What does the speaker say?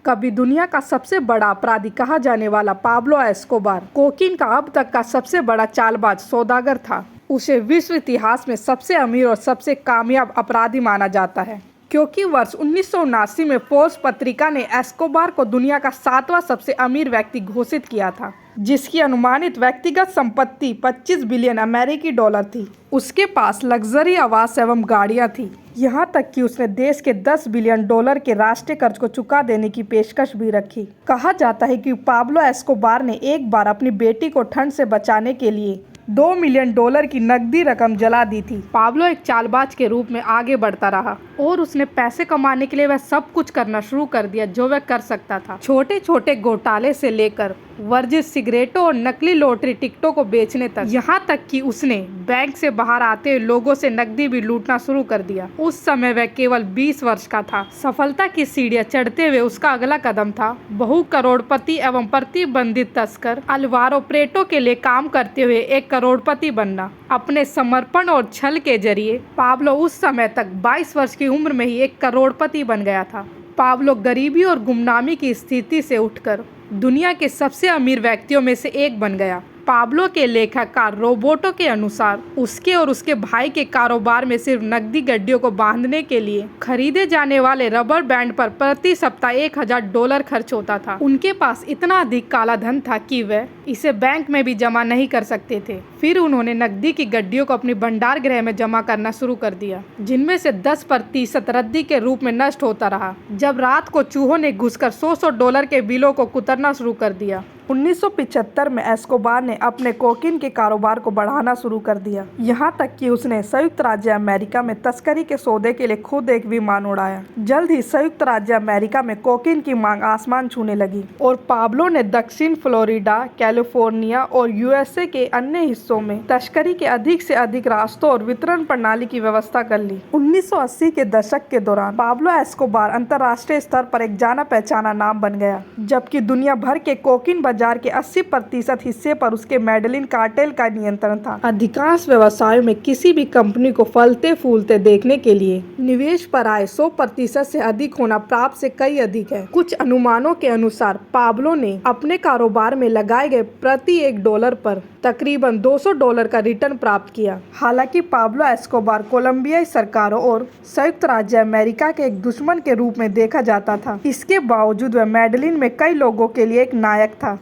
कभी दुनिया का सबसे बड़ा अपराधी कहा जाने वाला पाब्लो एस्कोबार कोकीन का अब तक का सबसे बड़ा चालबाज सौदागर था। उसे विश्व इतिहास में सबसे अमीर और सबसे कामयाब अपराधी माना जाता है, क्योंकि वर्ष 1979 में फोर्ब्स पत्रिका ने एस्कोबार को दुनिया का 7वां सबसे अमीर व्यक्ति घोषित किया था, जिसकी अनुमानित व्यक्तिगत संपत्ति 25 बिलियन अमेरिकी डॉलर थी। उसके पास लग्जरी आवास एवं गाड़ियां थी, यहाँ तक कि उसने देश के 10 बिलियन डॉलर के राष्ट्रीय कर्ज को चुका देने की पेशकश भी रखी। कहा जाता है कि पाब्लो एस्कोबार ने एक बार अपनी बेटी को ठंड से बचाने के लिए 2 मिलियन डॉलर की नकदी रकम जला दी थी। पाब्लो एक चालबाज के रूप में आगे बढ़ता रहा और उसने पैसे कमाने के लिए वह सब कुछ करना शुरू कर दिया जो वह कर सकता था। छोटे छोटे घोटाले से लेकर वर्जित सिगरेटों और नकली लॉटरी टिकटों को बेचने तक, यहाँ तक कि उसने बैंक से बाहर आते हुए लोगों से नकदी भी लूटना शुरू कर दिया। उस समय वह केवल 20 वर्ष का था। सफलता की सीढ़ियां चढ़ते हुए उसका अगला कदम था बहु करोड़पति एवं प्रतिबंधित तस्कर अल्वारो प्रेटो के लिए काम करते हुए एक करोड़पति बनना। अपने समर्पण और छल के जरिए पाब्लो उस समय तक 22 वर्ष की उम्र में ही एक करोड़पति बन गया था। पाब्लो गरीबी और गुमनामी की स्थिति से उठकर दुनिया के सबसे अमीर व्यक्तियों में से एक बन गया। पाब्लो के लेखाकार रोबोटो के अनुसार उसके और उसके भाई के कारोबार में सिर्फ नकदी गड्डियों को बांधने के लिए खरीदे जाने वाले रबर बैंड पर प्रति सप्ताह $1000 खर्च होता था। उनके पास इतना अधिक काला धन था कि वह इसे बैंक में भी जमा नहीं कर सकते थे। फिर उन्होंने नकदी की गड्डियों को अपनी भंडार गृह में जमा करना शुरू कर दिया, जिनमें से 10% रद्दी के रूप में नष्ट होता रहा। जब रात को चूहों ने घुसकर $100 के बिलों को कुतरना शुरू कर दिया। 1975 में एस्कोबार ने अपने कोकीन के कारोबार को बढ़ाना शुरू कर दिया, यहाँ तक कि उसने संयुक्त राज्य अमेरिका में तस्करी के सौदे के लिए खुद एक विमान उड़ाया। जल्द ही संयुक्त राज्य अमेरिका में कोकीन की मांग आसमान छूने लगी और पाब्लो ने दक्षिण फ्लोरिडा, कैलिफोर्निया और यूएसए के अन्य हिस्सों में तस्करी के अधिक से अधिक रास्तों और वितरण प्रणाली की व्यवस्था कर ली। 1980 के दशक के दौरान पाब्लो एस्कोबार अंतर्राष्ट्रीय स्तर पर एक जाना पहचाना नाम बन गया, जबकि दुनिया भर के कोकीन बाजार के 80% हिस्से पर उसके मेडेलिन कार्टेल का नियंत्रण था। अधिकांश व्यवसायों में किसी भी कंपनी को फलते फूलते देखने के लिए निवेश पर आय 100% से अधिक होना प्राप्त से कई अधिक है। कुछ अनुमानों के अनुसार पाब्लो ने अपने कारोबार में लगाए गए प्रति $1 पर तकरीबन $200 का रिटर्न प्राप्त किया। हालांकि पाब्लो एस्कोबार कोलंबियाई सरकारों और संयुक्त राज्य अमेरिका के एक दुश्मन के रूप में देखा जाता था, इसके बावजूद वह मेडेलिन में कई लोगों के लिए एक नायक था।